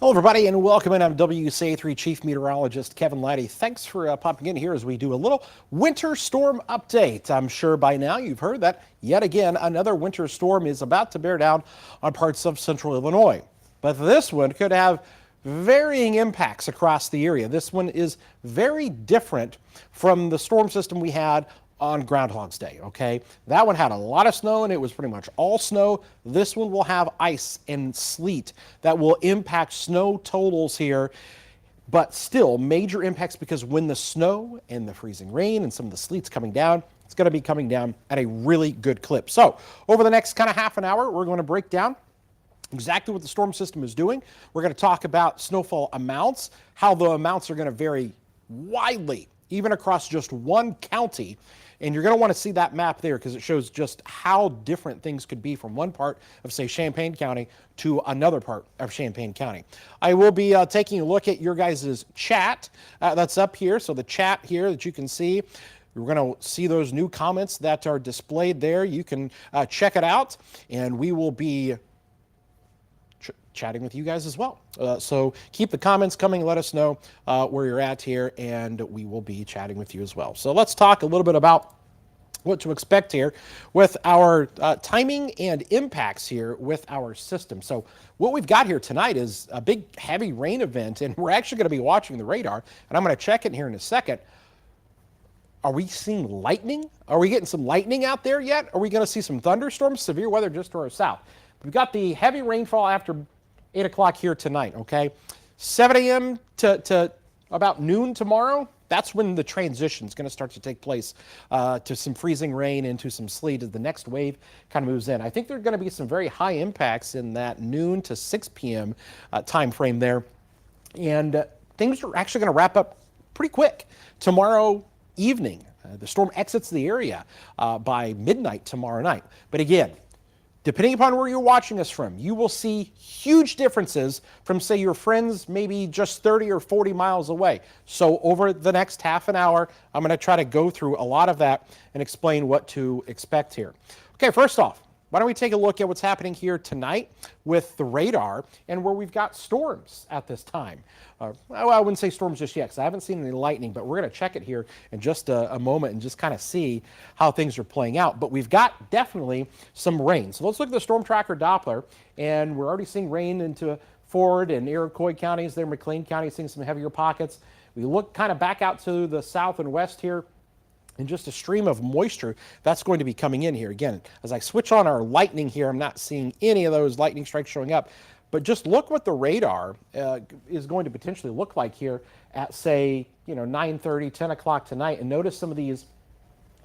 Hello, everybody, and welcome in. I'm WCA3 Chief Meteorologist Kevin Lighty. Thanks for popping in here as we do a little winter storm update. I'm sure by now you've heard that yet again another winter storm is about to bear down on parts of central Illinois. But this one could have varying impacts across the area. This one is very different from the storm system we had on Groundhog's Day, okay? That one had a lot of snow and it was pretty much all snow. This one will have ice and sleet that will impact snow totals here, but still major impacts because when the snow and the freezing rain and some of the sleet's coming down, it's going to be coming down at a really good clip. So over the next kind of half an hour, we're going to break down exactly what the storm system is doing. We're going to talk about snowfall amounts, how the amounts are going to vary widely, even across just one county. And you're going to want to see that map there because it shows just how different things could be from one part of, say, Champaign County to another part of Champaign County. I will be taking a look at your guys' chat that's up here. So the chat here that you can see, we're going to see those new comments that are displayed there. You can check it out, and we will be chatting with you guys as well. So keep the comments coming. Let us know where you're at here, and we will be chatting with you as well. So let's talk a little bit about what to expect here with our timing and impacts here with our system. So what we've got here tonight is a big heavy rain event, and we're actually going to be watching the radar, and I'm going to check it here in a second. Are we seeing lightning? Are we getting some lightning out there yet? Are we going to see some thunderstorms, severe weather just to our south? We've got the heavy rainfall after 8 o'clock here tonight, okay? 7 a.m. to about noon tomorrow, that's when the transition is going to start to take place to some freezing rain into some sleet as the next wave kind of moves in. I think there are going to be some very high impacts in that noon to 6 p.m. Time frame there. And things are actually going to wrap up pretty quick tomorrow evening. The storm exits the area by midnight tomorrow night. But again, depending upon where you're watching us from, you will see huge differences from, say, your friends maybe just 30 or 40 miles away. So over the next half an hour, I'm going to try to go through a lot of that and explain what to expect here. Okay, first off, why don't we take a look at what's happening here tonight with the radar and where we've got storms at this time. Well, I wouldn't say storms just yet because I haven't seen any lightning, but we're going to check it here in just a moment and just kind of see how things are playing out. But we've got definitely some rain. So let's look at the Storm Tracker Doppler, and we're already seeing rain into Ford and Iroquois counties there. McLean County seeing some heavier pockets. We look kind of back out to the south and west here, and just a stream of moisture that's going to be coming in here. Again, as I switch on our lightning here, I'm not seeing any of those lightning strikes showing up. But just look what the radar is going to potentially look like here at, say, 9:30, 10 o'clock tonight. And notice some of these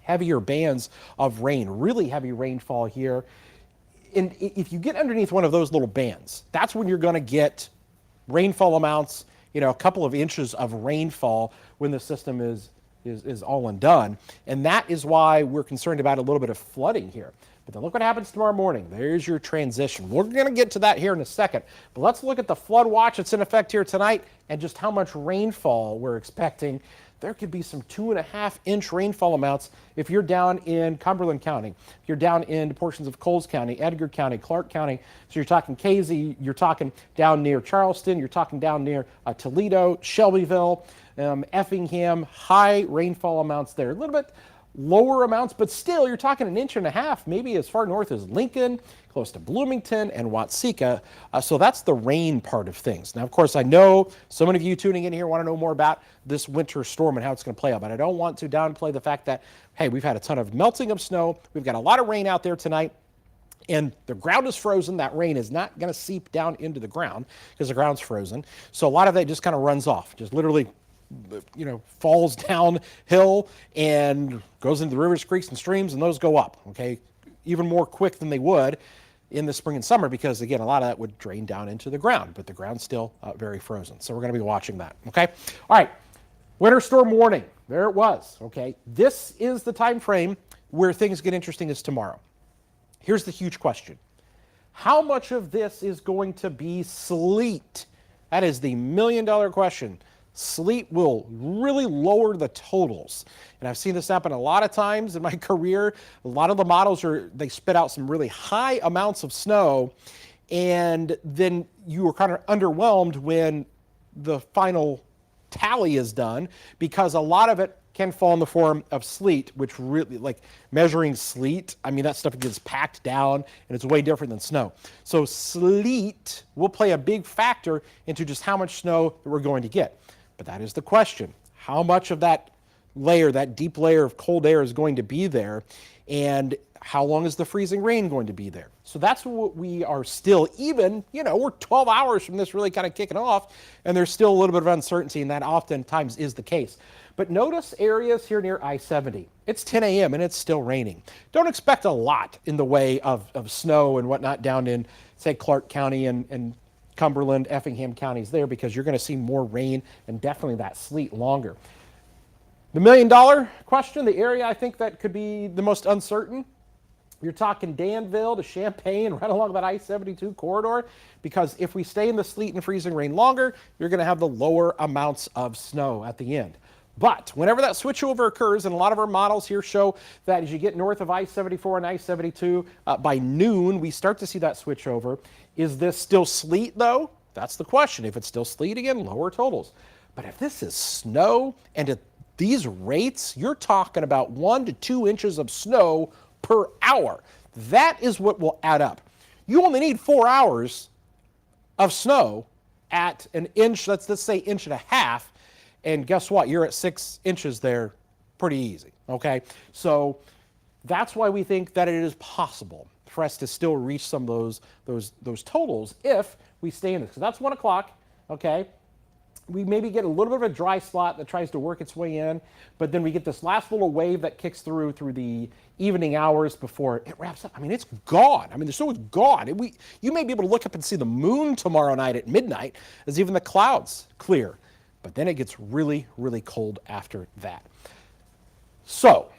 heavier bands of rain, really heavy rainfall here. And if you get underneath one of those little bands, that's when you're going to get rainfall amounts, a couple of inches of rainfall when the system is all undone. And that is why we're concerned about a little bit of flooding here. But then look what happens tomorrow morning. There's your transition. We're going to get to that here in a second. But let's look at the flood watch that's in effect here tonight and just how much rainfall we're expecting. There could be some 2.5-inch rainfall amounts if you're down in Cumberland County, if you're down in portions of Coles County, Edgar County, Clark County. So you're talking Casey, you're talking down near Charleston, you're talking down near Toledo, Shelbyville, Effingham. High rainfall amounts there. A little bit lower amounts, but still you're talking 1.5 inches, maybe as far north as Lincoln, close to Bloomington and Watseka. So that's the rain part of things. Now, of course, I know so many of you tuning in here want to know more about this winter storm and how it's going to play out, but I don't want to downplay the fact that, hey, we've had a ton of melting of snow. We've got a lot of rain out there tonight. And the ground is frozen. That rain is not going to seep down into the ground because the ground's frozen. So a lot of that just kind of runs off, just literally falls downhill and goes into the rivers, creeks, and streams, and those go up, okay, even more quick than they would in the spring and summer because, again, a lot of that would drain down into the ground, but the ground's still very frozen. So we're going to be watching that, okay? All right, winter storm warning. There it was, okay? This is the time frame where things get interesting is tomorrow. Here's the huge question. How much of this is going to be sleet? That is the million-dollar question. Sleet will really lower the totals. And I've seen this happen a lot of times in my career. A lot of the models they spit out some really high amounts of snow, and then you are kind of underwhelmed when the final tally is done, because a lot of it can fall in the form of sleet, which really, like measuring sleet, I mean, that stuff gets packed down and it's way different than snow. So sleet will play a big factor into just how much snow that we're going to get. But that is the question. How much of that layer, that deep layer of cold air, is going to be there? And how long is the freezing rain going to be there? So that's what we are still, even, we're 12 hours from this really kind of kicking off, and there's still a little bit of uncertainty, and that oftentimes is the case. But notice areas here near I-70. It's 10 a.m. and it's still raining. Don't expect a lot in the way of snow and whatnot down in, say, Clark County and Cumberland, Effingham counties there, because you're going to see more rain and definitely that sleet longer. The $1 million question, the area I think that could be the most uncertain, you're talking Danville to Champaign, right along that I-72 corridor, because if we stay in the sleet and freezing rain longer, you're going to have the lower amounts of snow at the end. But whenever that switchover occurs, and a lot of our models here show that as you get north of I-74 and I-72, by noon, we start to see that switchover. Is this still sleet, though? That's the question. If it's still sleet, again, lower totals. But if this is snow, and at these rates, you're talking about 1 to 2 inches of snow per hour. That is what will add up. You only need 4 hours of snow at an inch, let's say inch and a half, and guess what? You're at 6 inches there pretty easy, okay? So that's why we think that it is possible for us to still reach some of those totals if we stay in this. So that's 1 o'clock, okay? We maybe get a little bit of a dry spot that tries to work its way in, but then we get this last little wave that kicks through the evening hours before it wraps up. I mean, it's gone. I mean, the snow is gone. You may be able to look up and see the moon tomorrow night at midnight as even the clouds clear. But then it gets really, really cold after that. So,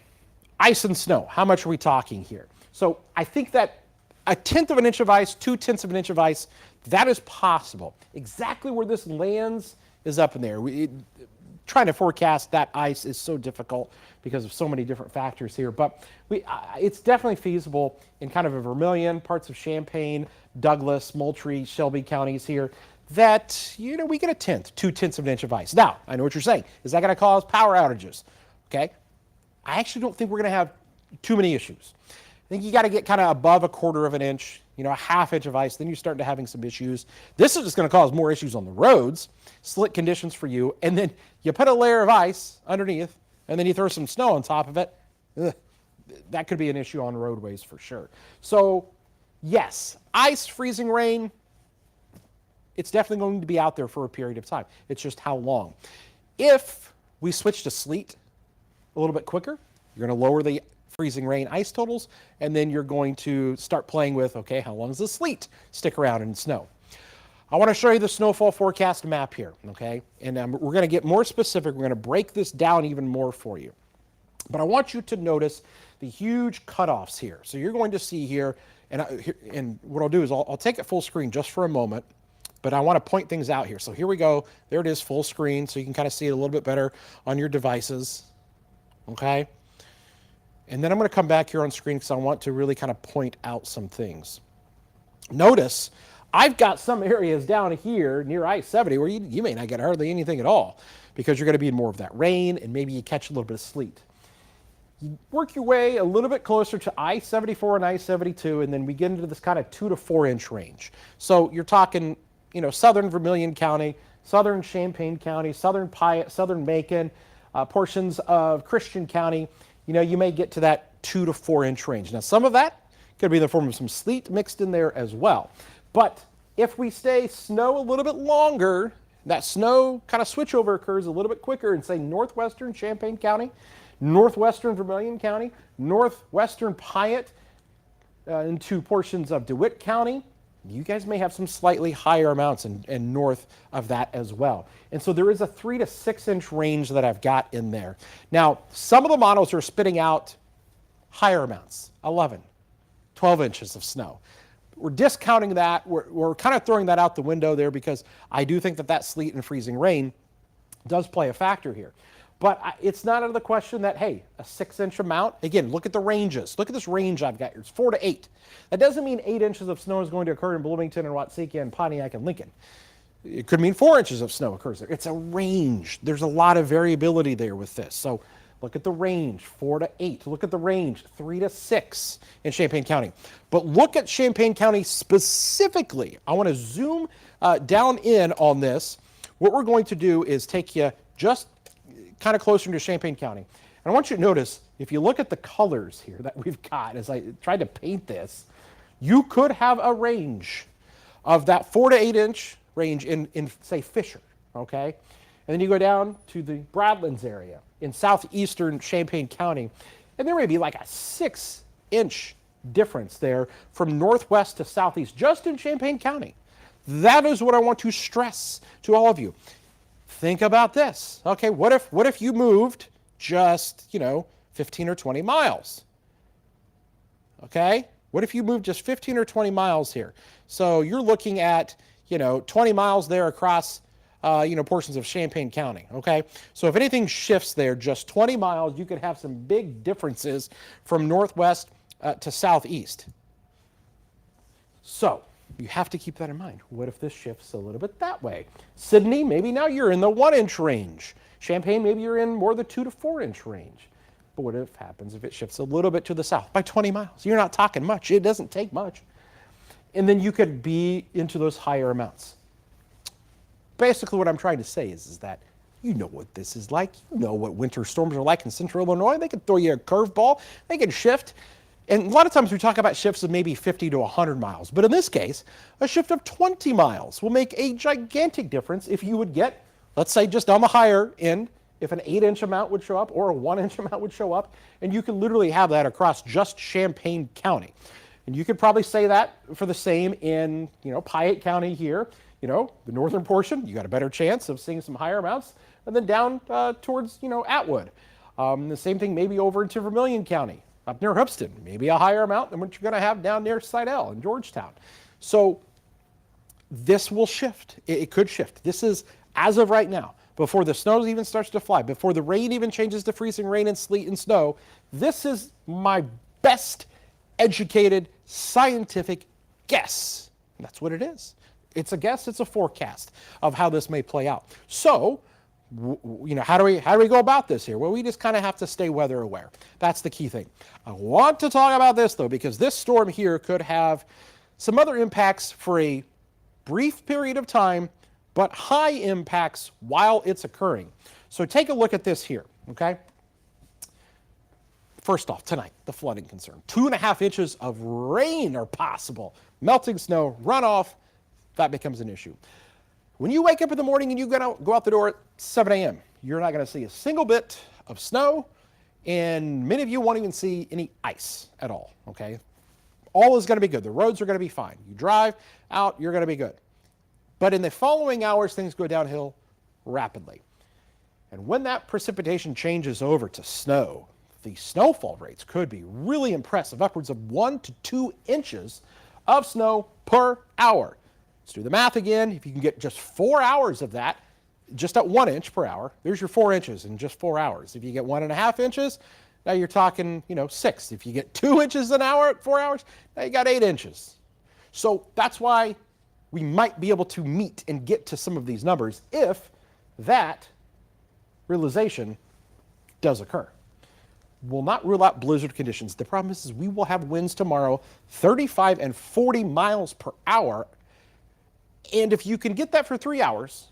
ice and snow, how much are we talking here? So I think that 1/10 of an inch of ice, 2/10 of an inch of ice, that is possible. Exactly where this lands is up in there. Trying to forecast that ice is so difficult because of so many different factors here. But it's definitely feasible in kind of a Vermilion, parts of Champaign, Douglas, Moultrie, Shelby counties here, that, we get 2/10 of an inch of ice. Now, I know what you're saying. Is that going to cause power outages? Okay. I actually don't think we're going to have too many issues. I think you got to get kind of above 1/4 of an inch, a 1/2 inch of ice, then you start to having some issues. This is just going to cause more issues on the roads, slick conditions for you, and then you put a layer of ice underneath, and then you throw some snow on top of it. Ugh, that could be an issue on roadways for sure. So, yes, ice, freezing rain, it's definitely going to be out there for a period of time. It's just how long. If we switch to sleet a little bit quicker, you're going to lower the freezing rain ice totals, and then you're going to start playing with, okay, how long does the sleet stick around in snow? I want to show you the snowfall forecast map here, okay? And we're going to get more specific. We're going to break this down even more for you. But I want you to notice the huge cutoffs here. So you're going to see here, and what I'll do is I'll take it full screen just for a moment, but I want to point things out here. So here we go. There it is, full screen, so you can kind of see it a little bit better on your devices, okay? And then I'm going to come back here on screen because I want to really kind of point out some things. Notice I've got some areas down here near I-70 where you may not get hardly anything at all because you're going to be in more of that rain and maybe you catch a little bit of sleet. You work your way a little bit closer to I-74 and I-72, and then we get into this kind of 2 to 4 inch range. So you're talking, southern Vermilion County, southern Champaign County, southern Piatt, southern Macon, portions of Christian County. You may get to that 2 to 4 inch range. Now, some of that could be in the form of some sleet mixed in there as well. But if we stay snow a little bit longer, that snow kind of switchover occurs a little bit quicker in, say, northwestern Champaign County, northwestern Vermilion County, northwestern Piatt, into portions of DeWitt County. You guys may have some slightly higher amounts and north of that as well. And so there is a 3 to 6 inch range that I've got in there. Now, some of the models are spitting out higher amounts, 11, 12 inches of snow. We're discounting that. We're kind of throwing that out the window there because I do think that sleet and freezing rain does play a factor here. But it's not out of the question that, hey, a 6-inch amount, again, look at the ranges. Look at this range I've got here. It's 4 to 8. That doesn't mean 8 inches of snow is going to occur in Bloomington and Watseka and Pontiac and Lincoln. It could mean 4 inches of snow occurs there. It's a range. There's a lot of variability there with this. So look at the range, 4 to 8. Look at the range, 3 to 6 in Champaign County. But look at Champaign County specifically. I want to zoom down in on this. What we're going to do is take you just kind of closer to Champaign County. And I want you to notice, if you look at the colors here that we've got, as I tried to paint this, you could have a range of that 4 to 8 inch range in say, Fisher, okay? And then you go down to the Bradlands area in southeastern Champaign County, and there may be like a 6-inch difference there from northwest to southeast, just in Champaign County. That is what I want to stress to all of you. Think about this. Okay, what if you moved just, 15 or 20 miles? Okay? What if you moved just 15 or 20 miles here? So you're looking at, 20 miles there across, portions of Champaign County, okay? So if anything shifts there just 20 miles, you could have some big differences from northwest to southeast. So you have to keep that in mind. What if this shifts a little bit that way? Sydney, maybe now you're in the 1-inch range. Champaign, maybe you're in more the 2 to 4-inch range. But what if happens if it shifts a little bit to the south by 20 miles? You're not talking much. It doesn't take much. And then you could be into those higher amounts. Basically what I'm trying to say is that you know what this is like. You know what winter storms are like in central Illinois. They can throw you a curveball. They can shift. And a lot of times we talk about shifts of maybe 50 to 100 miles. But in this case, a shift of 20 miles will make a gigantic difference if you would get, let's say, just on the higher end, if an 8-inch amount would show up or a 1-inch amount would show up. And you can literally have that across just Champaign County. And you could probably say that for the same in, Piatt County here. The northern portion, you got a better chance of seeing some higher amounts. And then down towards, Atwood. The same thing maybe over into Vermilion County. Up near Hoopston, maybe a higher amount than what you're going to have down near Sidell and Georgetown. So this will shift. It could shift. This is, as of right now, before the snow even starts to fly, before the rain even changes to freezing rain and sleet and snow, this is my best educated scientific guess. And that's what it is. It's a guess. It's a forecast of how this may play out. So, how do we go about this here? Well, we just kind of have to stay weather aware. That's the key thing. I want to talk about this, though, because this storm here could have some other impacts for a brief period of time, but high impacts while it's occurring. So take a look at this here, okay? First off, tonight, the flooding concern. 2.5 inches of rain are possible. Melting snow, runoff, that becomes an issue. When you wake up in the morning and you're going to go out the door at 7 a.m., you're not going to see a single bit of snow, and many of you won't even see any ice at all, okay? All is going to be good. The roads are going to be fine. You drive out, you're going to be good. But in the following hours, things go downhill rapidly. And when that precipitation changes over to snow, the snowfall rates could be really impressive, upwards of 1 to 2 inches of snow per hour. Let's do the math again. If you can get just 4 hours of that, just at 1 inch per hour, there's your 4 inches in just 4 hours. If you get 1.5 inches, now you're talking, 6. If you get 2 inches an hour at 4 hours, now you got 8 inches. So that's why we might be able to meet and get to some of these numbers if that realization does occur. Will not rule out blizzard conditions. The problem is we will have winds tomorrow, 35 and 40 miles per hour. And if you can get that for 3 hours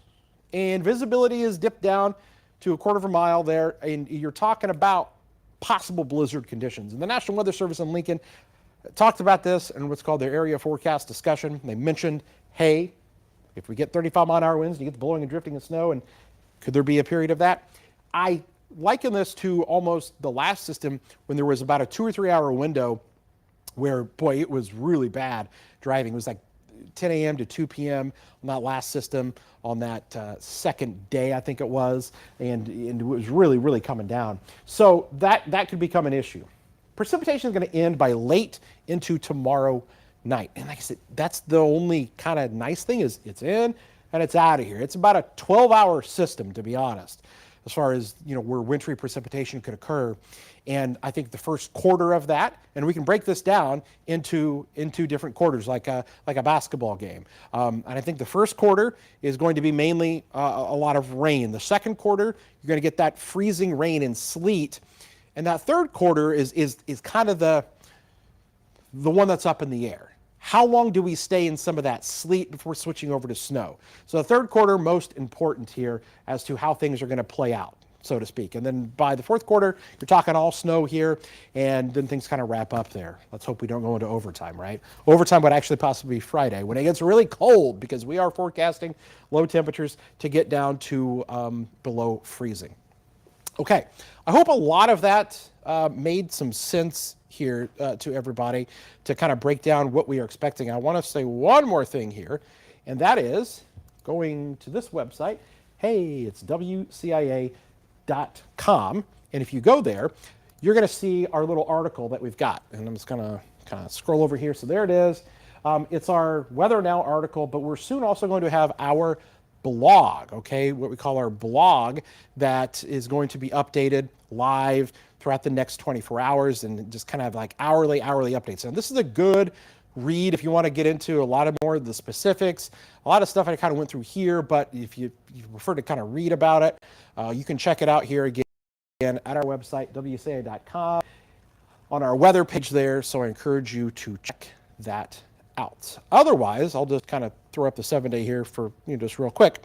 and visibility is dipped down to 1/4 mile there, and you're talking about possible blizzard conditions. And the National Weather Service in Lincoln talked about this in what's called their area forecast discussion. They mentioned, hey, if we get 35-mile-an-hour winds and you get the blowing and drifting of snow, and could there be a period of that? I liken this to almost the last system when there was about a 2 or 3 hour window where, boy, it was really bad driving. It was like 10 a.m. to 2 p.m. on that last system on that second day, I think it was, and it was really, really coming down. So that could become an issue. Precipitation is going to end by late into tomorrow night. And like I said, that's the only kind of nice thing is it's in and it's out of here. It's about a 12-hour system, to be honest. as far as, where wintry precipitation could occur. And I think the first quarter of that, and we can break this down into different quarters, like a basketball game. And I think the first quarter is going to be mainly a lot of rain. The second quarter, you're going to get that freezing rain and sleet. And that third quarter is kind of the one that's up in the air. How long do we stay in some of that sleet before switching over to snow? So the third quarter, most important here as to how things are going to play out, so to speak. And then by the fourth quarter, you're talking all snow here, and then things kind of wrap up there. Let's hope we don't go into overtime, right? Overtime would actually possibly be Friday when it gets really cold, because we are forecasting low temperatures to get down to below freezing. Okay, I hope a lot of that made some sense here to everybody to kind of break down what we are expecting. I want to say one more thing here, and that is going to this website. Hey, it's WCIA.com. And if you go there, you're going to see our little article that we've got. And I'm just going to kind of scroll over here. So there it is. It's our Weather Now article, but we're soon also going to have our blog, okay, what we call our blog, that is going to be updated live throughout the next 24 hours and just kind of like hourly updates. And this is a good read if you want to get into a lot of more of the specifics. A lot of stuff I kind of went through here, but if you prefer to kind of read about it, you can check it out here again at our website, WCA.com, on our weather page there. So I encourage you to check that out. Otherwise, I'll just kind of throw up the 7-day here for just real quick.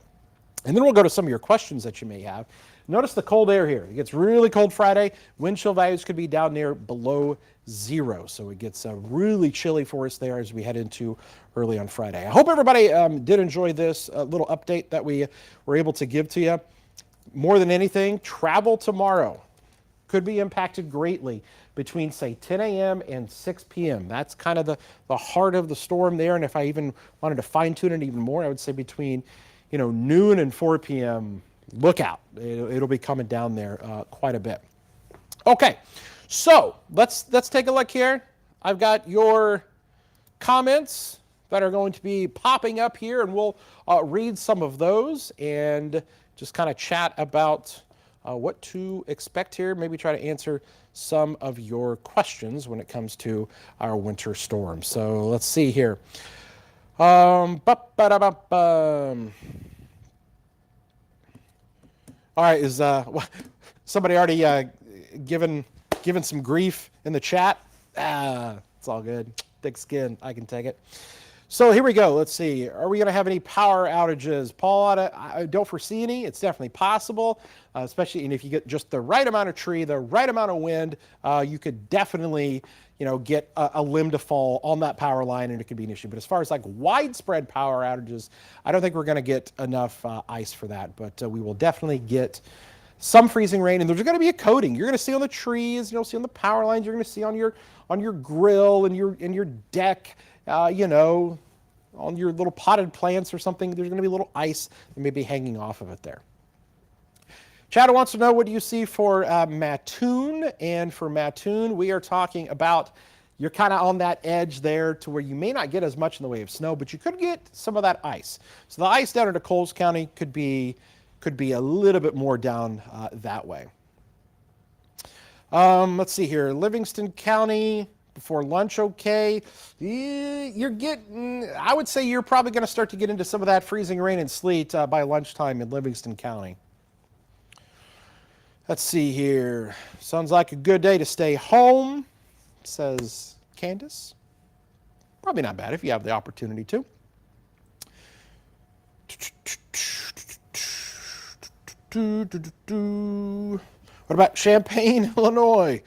And then we'll go to some of your questions that you may have. Notice the cold air here. It gets really cold Friday. Wind chill values could be down near below 0. So it gets really chilly for us there as we head into early on Friday. I hope everybody did enjoy this little update that we were able to give to you. More than anything, travel tomorrow could be impacted greatly between, say, 10 a.m. and 6 p.m. That's kind of the heart of the storm there. And if I even wanted to fine-tune it even more, I would say between noon and 4 p.m., look out. It'll be coming down there quite a bit. Okay, so let's take a look here. I've got your comments that are going to be popping up here, and we'll read some of those and just kind of chat about what to expect here. Maybe try to answer some of your questions when it comes to our winter storm. So let's see here. All right, is somebody already given some grief in the chat? It's all good. Thick skin, I can take it. So here we go. Let's see. Are we going to have any power outages? Paul, I don't foresee any. It's definitely possible, especially if you get just the right amount of tree, the right amount of wind, you could definitely get a limb to fall on that power line, and it could be an issue. But as far as like widespread power outages, I don't think we're going to get enough ice for that. But we will definitely get some freezing rain, and there's going to be a coating. You're going to see on the trees, you'll see on the power lines, you're going to see on your grill and your deck, on your little potted plants or something. There's going to be a little ice that may be hanging off of it there. Chad wants to know, what do you see for Mattoon? And for Mattoon, we are talking about, you're kind of on that edge there to where you may not get as much in the way of snow, but you could get some of that ice. So the ice down into Coles County could be a little bit more down that way. Let's see here. Livingston County, before lunch, okay. You're getting, I would say you're probably going to start to get into some of that freezing rain and sleet by lunchtime in Livingston County. Let's see here. Sounds like a good day to stay home, says Candace. Probably not bad if you have the opportunity to. What about Champaign, Illinois?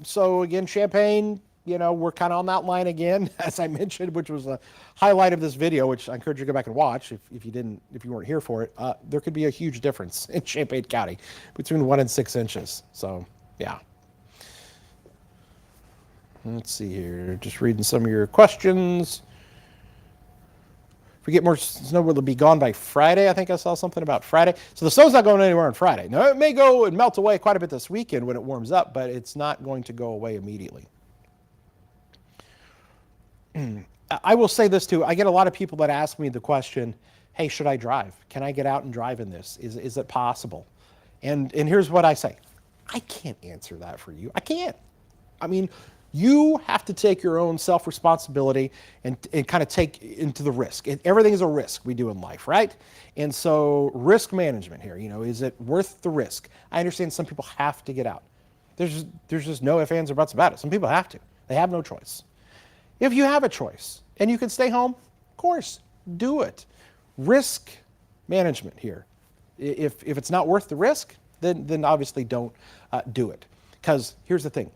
So again, Champaign, we're kind of on that line again, as I mentioned, which was a highlight of this video, which I encourage you to go back and watch if you weren't here for it. There could be a huge difference in Champaign County between 1 and 6 inches. So yeah. Let's see here. Just reading some of your questions. If we get more snow, will it be gone by Friday? I think I saw something about Friday. So the snow's not going anywhere on Friday. Now, it may go and melt away quite a bit this weekend when it warms up, but it's not going to go away immediately. I will say this too. I get a lot of people that ask me the question, hey, should I drive? Can I get out and drive in this? Is it possible? And here's what I say. I can't answer that for you. I can't. I mean, you have to take your own self-responsibility and kind of take into the risk. Everything is a risk we do in life, right? And so risk management here, is it worth the risk? I understand some people have to get out. There's just no ifs, ands, or buts about it. Some people have to. They have no choice. If you have a choice and you can stay home, of course, do it. Risk management here. If it's not worth the risk, then obviously don't do it. Because here's the thing.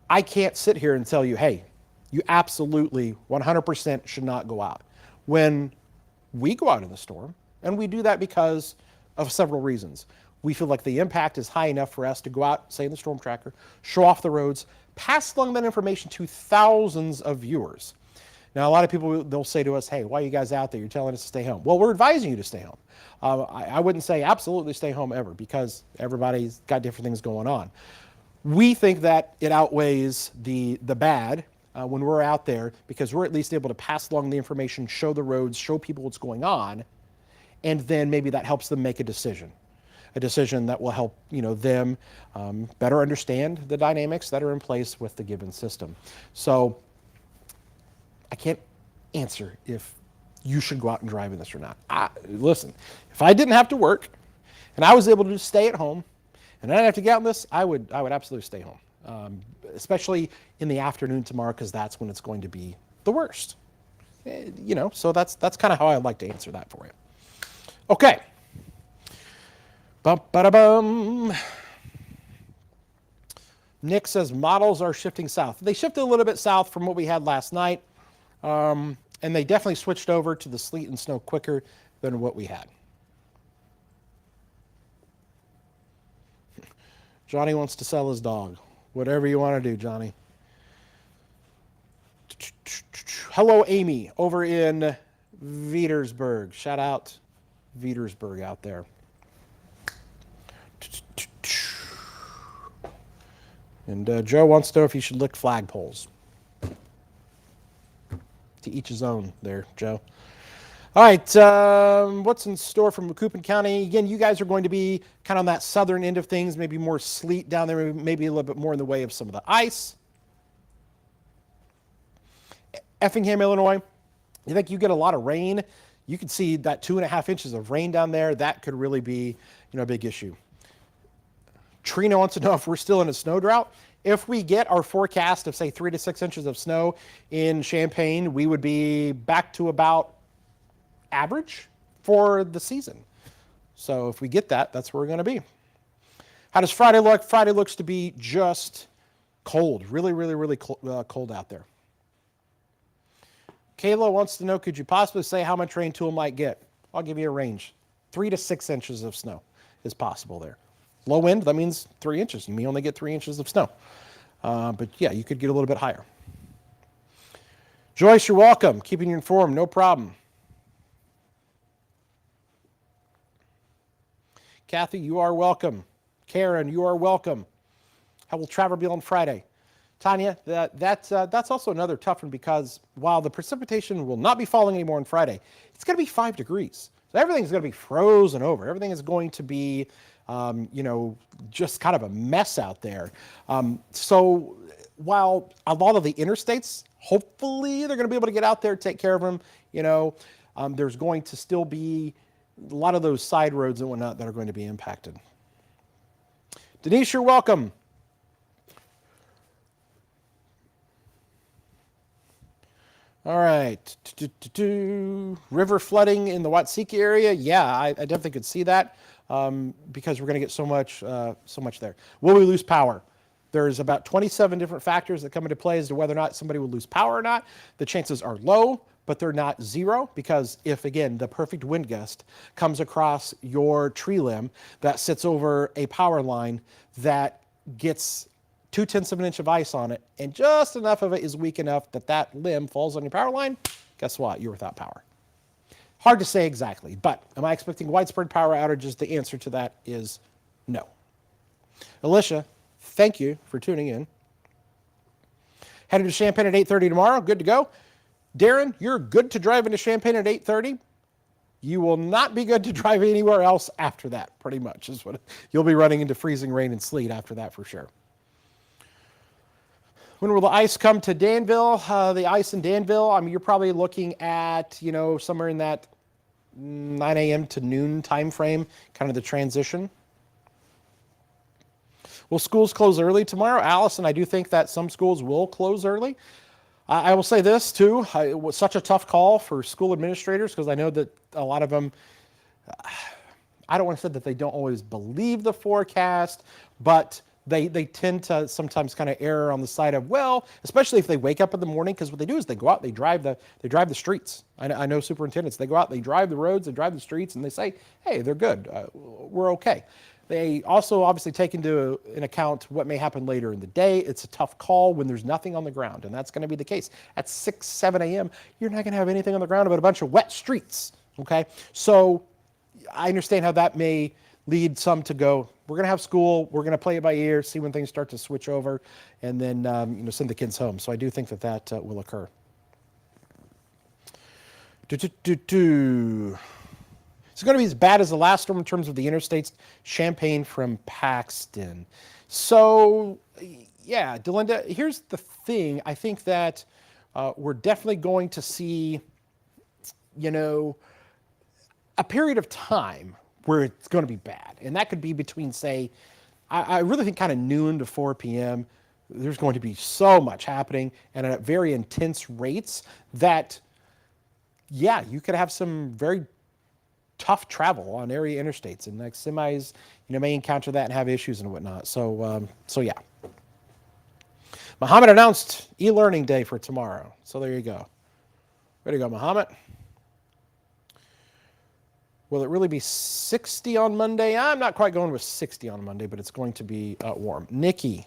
I can't sit here and tell you, hey, you absolutely 100% should not go out. When we go out in the storm, and we do that because of several reasons. We feel like the impact is high enough for us to go out, say in the storm tracker, show off the roads, pass along that information to thousands of viewers. Now, a lot of people, they'll say to us, hey, why are you guys out there? You're telling us to stay home. Well, we're advising you to stay home. I wouldn't say absolutely stay home ever, because everybody's got different things going on. We think that it outweighs the bad when we're out there, because we're at least able to pass along the information, show the roads, show people what's going on, and then maybe that helps them make a decision that will help them better understand the dynamics that are in place with the given system. So I can't answer if you should go out and drive in this or not. Listen, if I didn't have to work and I was able to just stay at home and I didn't have to get out in this, I would absolutely stay home, especially in the afternoon tomorrow, because that's when it's going to be the worst. So that's kind of how I'd like to answer that for you. Okay. Bum-ba-da-bum. Nick says models are shifting south. They shifted a little bit south from what we had last night, and they definitely switched over to the sleet and snow quicker than what we had. Johnny wants to sell his dog. Whatever you want to do, Johnny. Hello, Amy, over in Vetersburg. Shout out Vetersburg out there. And Joe wants to know if you should lick flagpoles. To each his own there, Joe. All right, what's in store from Macoupin County? Again, you guys are going to be kind of on that southern end of things, maybe more sleet down there, maybe a little bit more in the way of some of the ice. Effingham, Illinois, you think you get a lot of rain? You can see that 2.5 inches of rain down there. That could really be a big issue. Trina wants to know if we're still in a snow drought. If we get our forecast of, say, 3 to 6 inches of snow in Champaign, we would be back to about average for the season. So if we get that, that's where we're going to be. How does Friday look? Friday looks to be just cold, really, really, really cold out there. Kayla wants to know, could you possibly say how much rain Tool might get? I'll give you a range. 3 to 6 inches of snow is possible there. Low wind, that means 3 inches. You may only get 3 inches of snow. But yeah, you could get a little bit higher. Joyce, you're welcome. Keeping you informed, no problem. Kathy, you are welcome. Karen, you are welcome. How will travel be on Friday? Tanya, that's also another tough one, because while the precipitation will not be falling anymore on Friday, it's going to be 5 degrees. So everything's going to be frozen over. Everything is going to be, just kind of a mess out there. So while a lot of the interstates, hopefully they're going to be able to get out there, take care of them, there's going to still be a lot of those side roads and whatnot that are going to be impacted. Denise, you're welcome. All right. River flooding in the Watseka area. Yeah, I definitely could see that, because we're going to get so much there. Will we lose power? There's about 27 different factors that come into play as to whether or not somebody will lose power or not. The chances are low, but they're not zero, because if, again, the perfect wind gust comes across your tree limb that sits over a power line that gets 0.2 of an inch of ice on it, and just enough of it is weak enough that that limb falls on your power line, guess what? You're without power. Hard to say exactly, but am I expecting widespread power outages? The answer to that is no. Alicia, thank you for tuning in. Headed to Champaign at 8:30 tomorrow. Good to go. Darren, you're good to drive into Champaign at 8:30. You will not be good to drive anywhere else after that, pretty much. Is what you'll be running into freezing rain and sleet after that for sure. When will the ice come to Danville? The ice in Danville, I mean, you're probably looking at, somewhere in that 9 a.m. to noon time frame, kind of the transition. Will schools close early tomorrow? Allison, I do think that some schools will close early. I will say this, too. It was such a tough call for school administrators because I know that a lot of them, I don't want to say that they don't always believe the forecast, but they tend to sometimes kind of err on the side of, well, especially if they wake up in the morning, because what they do is they go out, they drive the streets. I know superintendents, they go out, they drive the roads, they drive the streets, and they say, hey, they're good, we're okay. They also obviously take into an account what may happen later in the day. It's a tough call when there's nothing on the ground, and that's going to be the case. At 6, 7 a.m., you're not going to have anything on the ground but a bunch of wet streets, okay? So I understand how that may lead some to go, we're going to have school, we're going to play it by ear, see when things start to switch over, and then send the kids home. So I do think that will occur. It's going to be as bad as the last storm in terms of the interstates. Champagne from Paxton. So, yeah, Delinda, here's the thing. I think that we're definitely going to see, a period of time where it's going to be bad. And that could be between, say, I really think kind of noon to 4 p.m. There's going to be so much happening and at very intense rates that, yeah, you could have some very tough travel on area interstates, and like semis, may encounter that and have issues and whatnot. So yeah. Muhammad announced e-learning day for tomorrow. So there you go. Way to go, Muhammad. Will it really be 60 on Monday? I'm not quite going with 60 on Monday, but it's going to be warm. Nikki,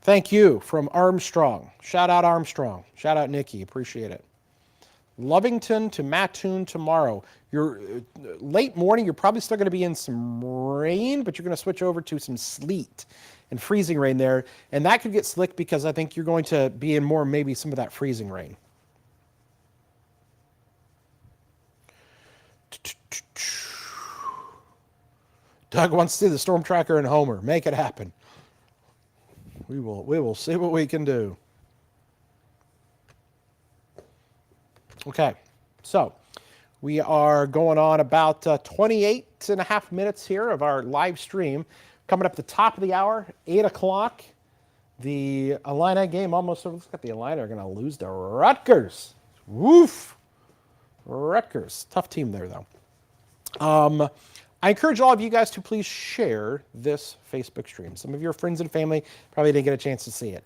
thank you from Armstrong. Shout out Armstrong. Shout out Nikki. Appreciate it. Lovington to Mattoon tomorrow. You're late morning, you're probably still going to be in some rain, but you're going to switch over to some sleet and freezing rain there. And that could get slick because I think you're going to be in more, maybe some of that freezing rain. Doug wants to see the storm tracker and Homer. Make it happen. We will see what we can do. Okay, so we are going on about 28 and a half minutes here of our live stream. Coming up at the top of the hour, 8 o'clock, the Illini game almost over. Looks like the Illini are going to lose to Rutgers. Woof! Rutgers. Tough team there, though. I encourage all of you guys to please share this Facebook stream. Some of your friends and family probably didn't get a chance to see it.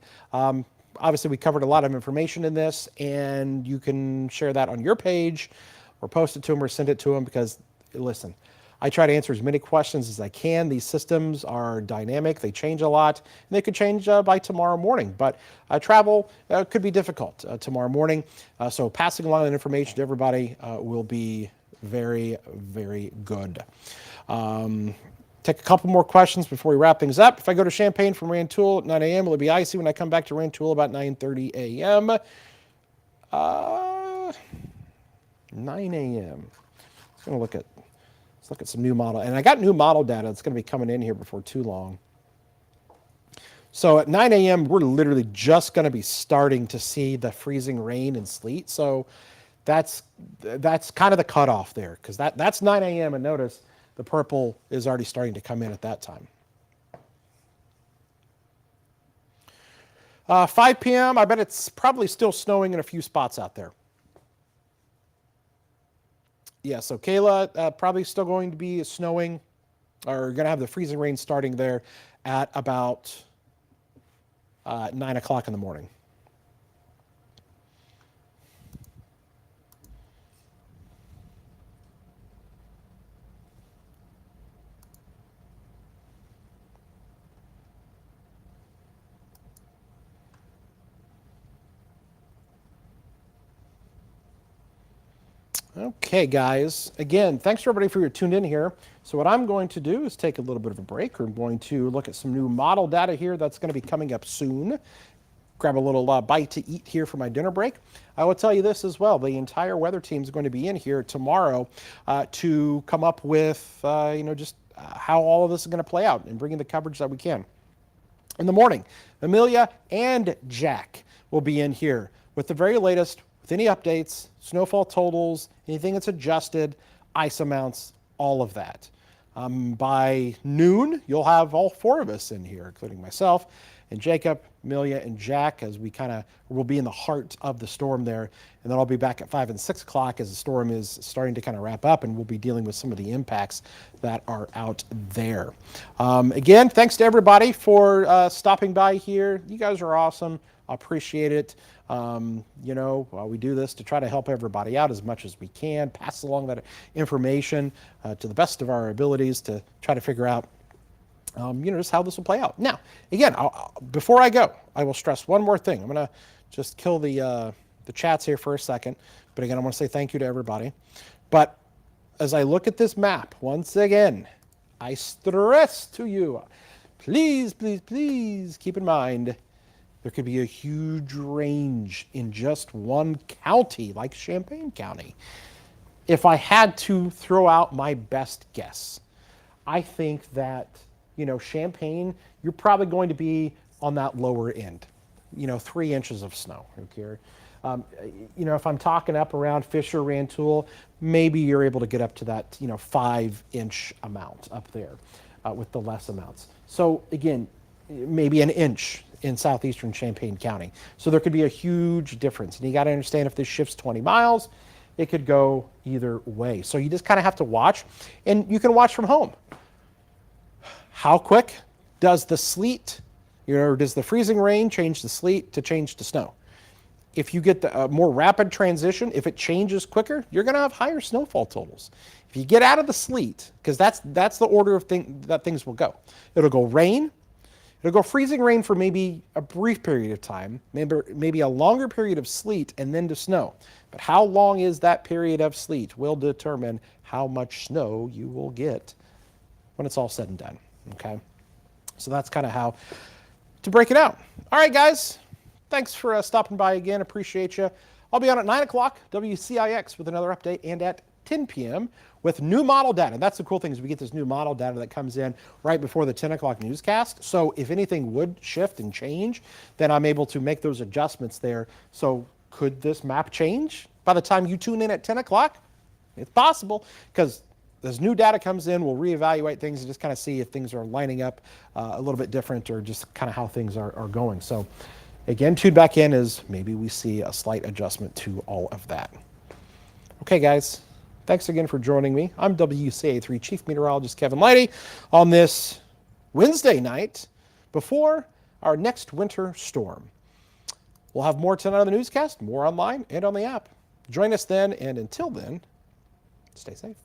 Obviously, we covered a lot of information in this, and you can share that on your page or post it to them or send it to them because, listen, I try to answer as many questions as I can. These systems are dynamic. They change a lot, and they could change by tomorrow morning. But travel could be difficult tomorrow morning. So passing along that information to everybody will be very, very good. Take a couple more questions before we wrap things up. If I go to Champaign from Rantoul at 9 a.m., will it be icy when I come back to Rantoul about 9:30 a.m.? 9 a.m. Let's look at some new model. And I got new model data that's going to be coming in here before too long. So at 9 a.m., we're literally just going to be starting to see the freezing rain and sleet. So that's kind of the cutoff there because that's 9 a.m. and notice the purple is already starting to come in at that time. 5 p.m., I bet it's probably still snowing in a few spots out there. Yeah, so Kayla, probably still going to be snowing or going to have the freezing rain starting there at about 9 o'clock in the morning. Okay, guys. Again, thanks for everybody for your tuned in here. So what I'm going to do is take a little bit of a break. We're going to look at some new model data here that's going to be coming up soon. grab a little bite to eat here for my dinner break. I will tell you this as well. The entire weather team is going to be in here tomorrow to come up with, just how all of this is going to play out and bring in the coverage that we can. In the morning, Amelia and Jack will be in here with the very latest, with any updates, snowfall totals, anything that's adjusted, ice amounts, all of that. By noon, you'll have all four of us in here, including myself and Jacob, Amelia, and Jack, as we kind of will be in the heart of the storm there. And then I'll be back at 5 and 6 o'clock as the storm is starting to kind of wrap up, and we'll be dealing with some of the impacts that are out there. Again, thanks to everybody for stopping by here. You guys are awesome. I appreciate it. We do this to try to help everybody out as much as we can, pass along that information to the best of our abilities to try to figure out just how this will play out. Now, again, before I go, I will stress one more thing. I'm going to just kill the chats here for a second. But again, I want to say thank you to everybody. But as I look at this map, once again, I stress to you, please, please, please keep in mind there could be a huge range in just one county, like Champaign County. If I had to throw out my best guess, I think that Champaign, you're probably going to be on that lower end, 3 inches of snow. Okay. If I'm talking up around Fisher, Rantoul, maybe you're able to get up to that, 5-inch amount up there with the less amounts. So again, maybe an inch in southeastern Champaign County. So there could be a huge difference. And you got to understand, if this shifts 20 miles, it could go either way. So you just kind of have to watch, and you can watch from home. How quick does the sleet, does the freezing rain change the sleet to change to snow? If you get the more rapid transition, if it changes quicker, you're going to have higher snowfall totals. If you get out of the sleet, because that's the order of that things will go. It'll go rain. It'll go freezing rain for maybe a brief period of time, maybe a longer period of sleet, and then to snow. But how long is that period of sleet will determine how much snow you will get when it's all said and done. Okay, so that's kind of how to break it out. All right, guys, thanks for stopping by again. Appreciate you. I'll be on at 9 o'clock, WCIX, with another update, and at 10 p.m. with new model data. That's the cool thing, is we get this new model data that comes in right before the 10 o'clock newscast. So if anything would shift and change, then I'm able to make those adjustments there. So could this map change by the time you tune in at 10 o'clock? It's possible, because as new data comes in, we'll reevaluate things and just kind of see if things are lining up a little bit different, or just kind of how things are going. So again, tune back in as maybe we see a slight adjustment to all of that. Okay, guys, thanks again for joining me. I'm WCA3 Chief Meteorologist Kevin Lighty on this Wednesday night before our next winter storm. We'll have more tonight on the newscast, more online and on the app. Join us then, and until then, stay safe.